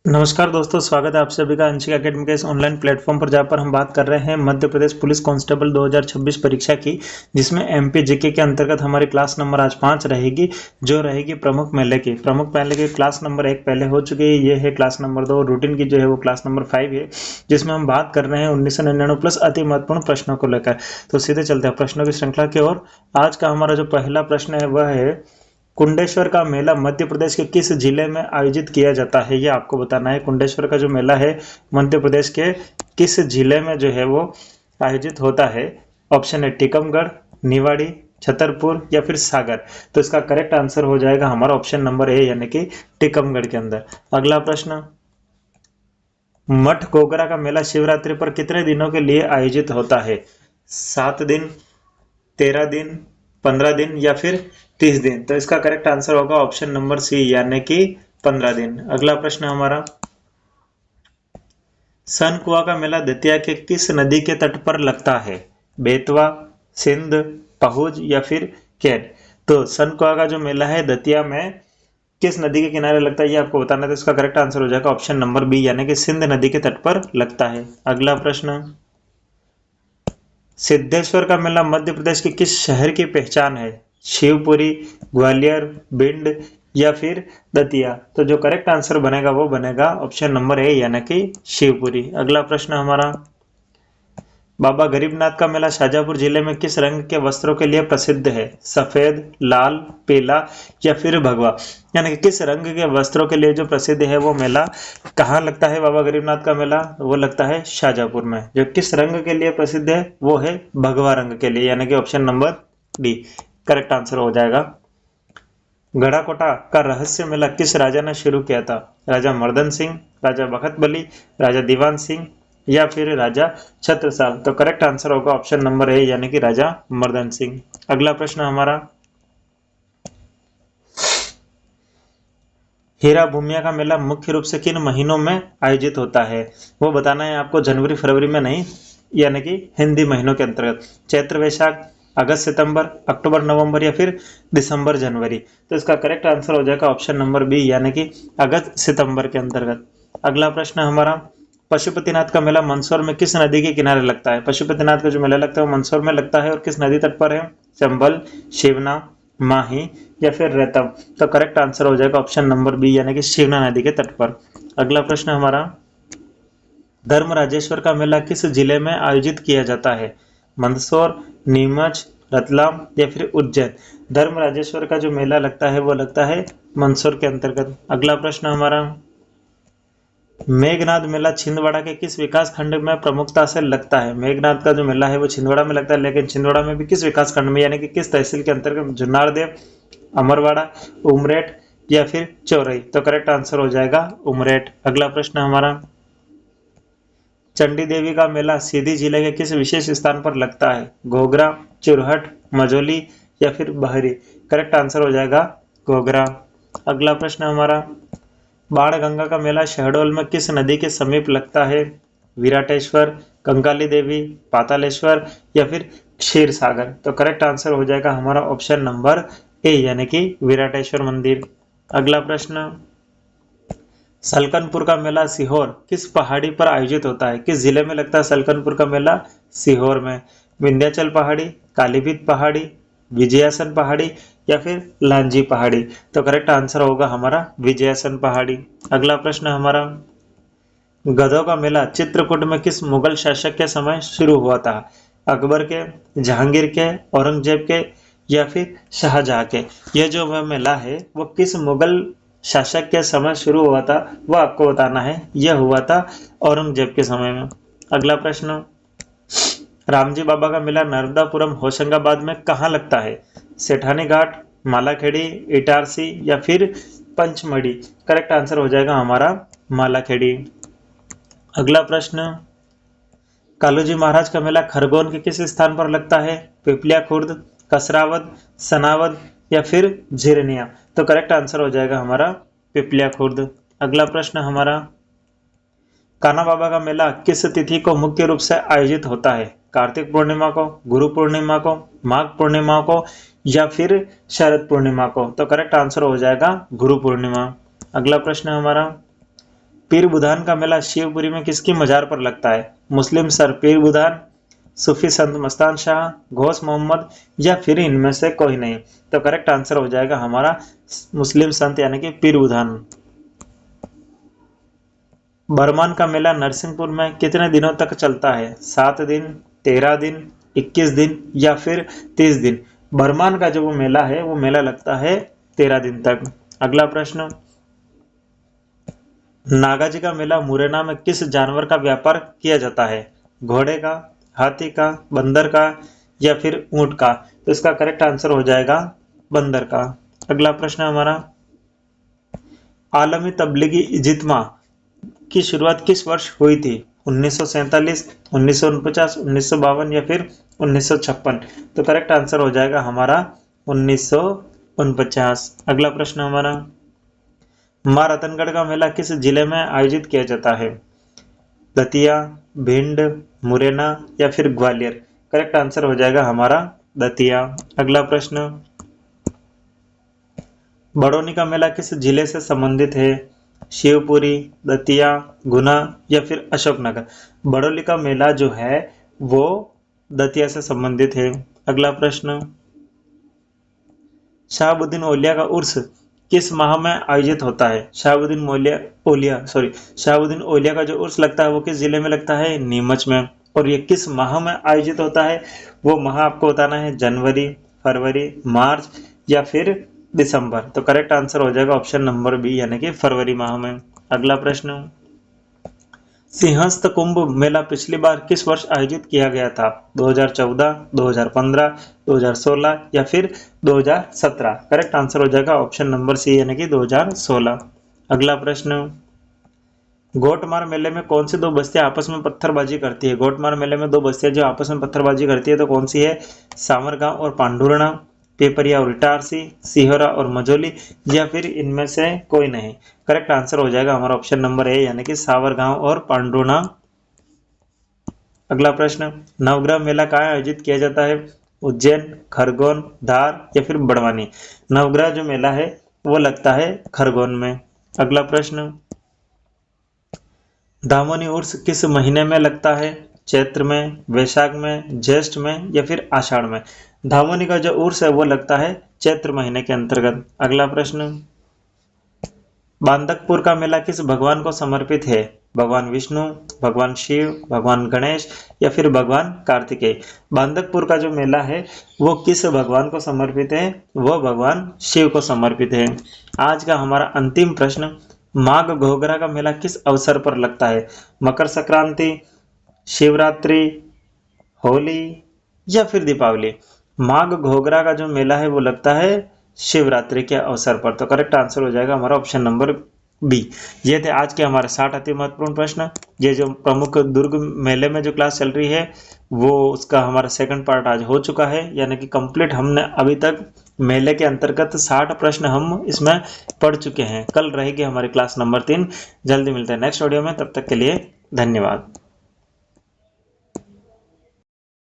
नमस्कार दोस्तों, स्वागत है आप सभी का अंशिका एकेडमी के इस ऑनलाइन प्लेटफॉर्म पर, जहां पर हम बात कर रहे हैं मध्य प्रदेश पुलिस कांस्टेबल 2026 परीक्षा की, जिसमें एमपी जीके के अंतर्गत हमारी क्लास नंबर आज 5 रहेगी, जो रहेगी प्रमुख मेले की। प्रमुख मेले की क्लास नंबर 1 पहले हो चुकी है, ये है क्लास नंबर 2। रूटीन की जो है वो क्लास नंबर 5 है, जिसमें हम बात कर रहे हैं 1999 प्लस अति महत्वपूर्ण प्रश्नों को लेकर। तो सीधे चलते हैं प्रश्नों की श्रृंखला की ओर। आज का हमारा जो पहला प्रश्न है वह है, कुंडेश्वर का मेला मध्य प्रदेश के किस जिले में आयोजित किया जाता है? ये आपको बताना है। कुंडेश्वर का जो मेला है मध्य प्रदेश के किस जिले में जो है वो आयोजित होता है? ऑप्शन है टीकमगढ़, निवाड़ी, छतरपुर या फिर सागर। तो इसका करेक्ट आंसर हो जाएगा हमारा ऑप्शन नंबर ए, यानी कि टीकमगढ़ के अंदर। अगला प्रश्न, मठ गोगरा का मेला शिवरात्रि पर कितने दिनों के लिए आयोजित होता है? 7 दिन, 13 दिन, 15 दिन या फिर 30 दिन। तो इसका करेक्ट आंसर होगा ऑप्शन नंबर सी, यानी कि 15 दिन। अगला प्रश्न हमारा, सन कुआ का मेला दतिया के किस नदी के तट पर लगता है? बेतवा, सिंध, पहुज या फिर कैन। तो सन कुआ का जो मेला है दतिया में किस नदी के किनारे लगता है, ये आपको बताना है। तो इसका करेक्ट आंसर हो जाएगा ऑप्शन नंबर बी, यानी कि सिंध नदी के तट पर लगता है। अगला प्रश्न, सिद्धेश्वर का मेला मध्य प्रदेश के किस शहर की पहचान है? शिवपुरी, ग्वालियर, भिंड या फिर दतिया। तो जो करेक्ट आंसर बनेगा वो बनेगा ऑप्शन नंबर ए, यानी कि शिवपुरी। अगला प्रश्न हमारा, बाबा गरीबनाथ का मेला शाजापुर जिले में किस रंग के वस्त्रों के लिए प्रसिद्ध है? सफेद, लाल, पीला या फिर भगवा। यानी कि किस रंग के वस्त्रों के लिए जो प्रसिद्ध है वो मेला कहाँ लगता है? बाबा गरीबनाथ का मेला वो लगता है शाजापुर में। जो किस रंग के लिए प्रसिद्ध है वो है भगवा रंग के लिए, यानी कि option number D correct answer हो जाएगा। गढ़ाकोटा का रहस्य मेला किस राजा ने शुरू किया था? राजा मर्दन सिंह, राजा बखत बली, राजा दीवान सिंह या फिर राजा छत्रसाल। तो करेक्ट आंसर होगा ऑप्शन नंबर ए, यानी कि राजा मर्दन सिंह। अगला प्रश्न हमारा, हीरा भूमिया का मेला मुख्य रूप से किन महीनों में आयोजित होता है? वो बताना है आपको, जनवरी फरवरी में नहीं, यानी कि हिंदी महीनों के अंतर्गत। चैत्र वैशाख, अगस्त सितंबर, अक्टूबर नवंबर या फिर दिसंबर जनवरी। तो इसका करेक्ट आंसर हो जाएगा ऑप्शन नंबर बी, यानी कि अगस्त सितंबर के अंतर्गत। अगला प्रश्न हमारा, पशुपतिनाथ का मेला मंदसौर में किस नदी के किनारे लगता है? पशुपतिनाथ का जो मेला लगता है वो मंदसौर में लगता है, और किस नदी तट पर है? चंबल, शिवना, माही या फिर रेतम। तो करेक्ट आंसर हो जाएगा ऑप्शन नंबर बी, यानी कि शिवना नदी के तट पर। अगला प्रश्न हमारा, धर्मराजेश्वर का मेला किस जिले में आयोजित किया जाता है? मंदसौर, नीमच, रतलाम या फिर उज्जैन। धर्मराजेश्वर का जो मेला लगता है वो लगता है मंदसौर के अंतर्गत। अगला प्रश्न हमारा, मेघनाद मेला छिंदवाड़ा के किस विकास खंड में प्रमुखता से लगता है? मेघनाद का जो मेला है वो छिंदवाड़ा में लगता है, लेकिन छिंदवाड़ा में भी किस विकास खंड में, यानी कि किस तहसील के अंतर्गत? जुन्नारदेव, अमरवाड़ा, उमरेठ या फिर चौरई। तो करेक्ट आंसर हो जाएगा उमरेठ। अगला प्रश्न हमारा, चंडी देवी का मेला सीधी जिले के किस विशेष स्थान पर लगता है? घोघरा, चुरहट, मझोली या फिर बहरी। करेक्ट आंसर हो जाएगा घोघरा। अगला प्रश्न हमारा, बाणगंगा का मेला शहडोल में किस नदी के समीप लगता है? विराटेश्वर, कंकाली देवी, पातालेश्वर या फिर क्षीर सागर। तो करेक्ट आंसर हो जाएगा हमारा ऑप्शन नंबर ए, यानी कि विराटेश्वर मंदिर। अगला प्रश्न, सलकनपुर का मेला सीहोर किस पहाड़ी पर आयोजित होता है? किस जिले में लगता है सलकनपुर का मेला? सीहोर में। विंध्याचल पहाड़ी, कालीभीत पहाड़ी, विजयासन पहाड़ी या फिर लांजी पहाड़ी। तो करेक्ट आंसर होगा हमारा विजयासन पहाड़ी। अगला प्रश्न हमारा, गधों का मेला चित्रकूट में किस मुगल शासक के समय शुरू हुआ था? अकबर के, जहांगीर के, औरंगजेब के या फिर शाहजहां के। यह जो वह मेला है वो किस मुगल शासक के समय शुरू हुआ था, वह आपको बताना है। यह हुआ था औरंगजेब के समय में। अगला प्रश्न, रामजी बाबा का मेला नर्मदापुरम होशंगाबाद में कहाँ लगता है? सेठानी घाट, मालाखेड़ी, इटारसी या फिर पंचमढ़ी। करेक्ट आंसर हो जाएगा हमारा मालाखेड़ी। अगला प्रश्न, कालूजी महाराज का मेला खरगोन के किस स्थान पर लगता है? पिपलिया खुर्द, कसरावद, सनावद या फिर झिरनिया। तो करेक्ट आंसर हो जाएगा हमारा पिपलिया खुर्द। अगला प्रश्न हमारा, कान्हा बाबा का मेला किस तिथि को मुख्य रूप से आयोजित होता है? कार्तिक पूर्णिमा को, गुरु पूर्णिमा को, माघ पूर्णिमा को या फिर शरद पूर्णिमा को। तो करेक्ट आंसर हो जाएगा गुरु पूर्णिमा। अगला प्रश्न हमारा, पीर बुधान का मेला शिवपुरी में किसकी मजार पर लगता है? मुस्लिम सर पीर बुधान, सूफी संत मस्तान शाह, घोष मोहम्मद या फिर इनमें से कोई नहीं। तो करेक्ट आंसर हो जाएगा हमारा मुस्लिम संत यानी कि पीर बुधान। बरमान का मेला नरसिंहपुर में कितने दिनों तक चलता है? 7 दिन, 13 दिन, 21 दिन या फिर 30 दिन। बरमान का जो वो मेला है वो मेला लगता है 13 दिन तक। अगला प्रश्न, नागाजी का मेला मुरैना में किस जानवर का व्यापार किया जाता है? घोड़े का, हाथी का, बंदर का या फिर ऊंट का। तो इसका करेक्ट आंसर हो जाएगा बंदर का। अगला प्रश्न हमारा, आलमी तबलीगी इज्तिमा की शुरुआत किस वर्ष हुई थी? 1947, 1949, 1952 या फिर 1956। तो करेक्ट आंसर हो जाएगा हमारा 1949। अगला प्रश्न हमारा, मां रतनगढ़ का मेला किस जिले में आयोजित किया जाता है? दतिया, भिंड, मुरैना या फिर ग्वालियर। करेक्ट आंसर हो जाएगा हमारा दतिया। अगला प्रश्न, बड़ौनी का मेला किस जिले से संबंधित है? शिवपुरी, दतिया, गुना या फिर अशोकनगर। बड़ौनी का मेला जो है वो दतिया से संबंधित है। अगला प्रश्न, शहाबुद्दीन औलिया का उर्स किस माह में आयोजित होता है? शहाबुद्दीन औलिया का जो उर्स लगता है वो किस जिले में लगता है? नीमच में। और ये किस माह में आयोजित होता है? वो माह आपको बताना है, जनवरी, फरवरी, मार्च या फिर दिसंबर। तो करेक्ट आंसर हो जाएगा ऑप्शन नंबर बी यानी कि फरवरी माह में। अगला प्रश्न, सिंहस्थ कुंभ मेला पिछली बार किस वर्ष आयोजित किया गया था? 2014, 2015, 2016 या फिर 2017। करेक्ट आंसर हो जाएगा ऑप्शन नंबर सी यानी कि 2016। अगला प्रश्न, गोटमार मेले में कौन सी दो बस्तियां आपस में पत्थरबाजी करती है? गोटमार मेले में दो बस्तियां जो आपस में पत्थरबाजी करती है तो कौन सी है? सामरगांव और पांडुरणा, पेपरिया और इटारसी, सिहोरा और मझोली या फिर इनमें से कोई नहीं। करेक्ट आंसर हो जाएगा हमारा ऑप्शन नंबर ए यानी कि सावरगांव और पांडुरणा। अगला प्रश्न, नवग्रह मेला कहाँ आयोजित किया जाता है? उज्जैन, खरगोन, धार या फिर बड़वानी। नवग्रह जो मेला है वो लगता है खरगोन में। अगला प्रश्न, दामोनी उर्स किस महीने में लगता है? चैत्र में, वैशाख में, ज्येष्ठ में या फिर आषाढ़ में। धामोनी का जो उर्स है वो लगता है चैत्र महीने के अंतर्गत। अगला प्रश्न, बांदकपुर का मेला किस भगवान को समर्पित है? भगवान विष्णु, भगवान शिव, भगवान गणेश या फिर भगवान कार्तिकेय। बांदकपुर का जो मेला है वो किस भगवान को समर्पित है? वो भगवान शिव को समर्पित है। आज का हमारा अंतिम प्रश्न, माघ घोघरा का मेला किस अवसर पर लगता है? मकर संक्रांति, शिवरात्रि, होली या फिर दीपावली। माघ घोघरा का जो मेला है वो लगता है शिवरात्रि के अवसर पर। तो करेक्ट आंसर हो जाएगा हमारा ऑप्शन नंबर बी। ये थे आज के हमारे 60 अति महत्वपूर्ण प्रश्न। ये जो प्रमुख दुर्ग मेले में जो क्लास चल रही है वो उसका हमारा सेकंड पार्ट आज हो चुका है, यानी कि कंप्लीट हमने अभी तक मेले के अंतर्गत 60 प्रश्न हम इसमें पढ़ चुके हैं। कल रहेगी हमारी क्लास नंबर 3। जल्दी मिलते हैं नेक्स्ट वीडियो में, तब तक के लिए धन्यवाद।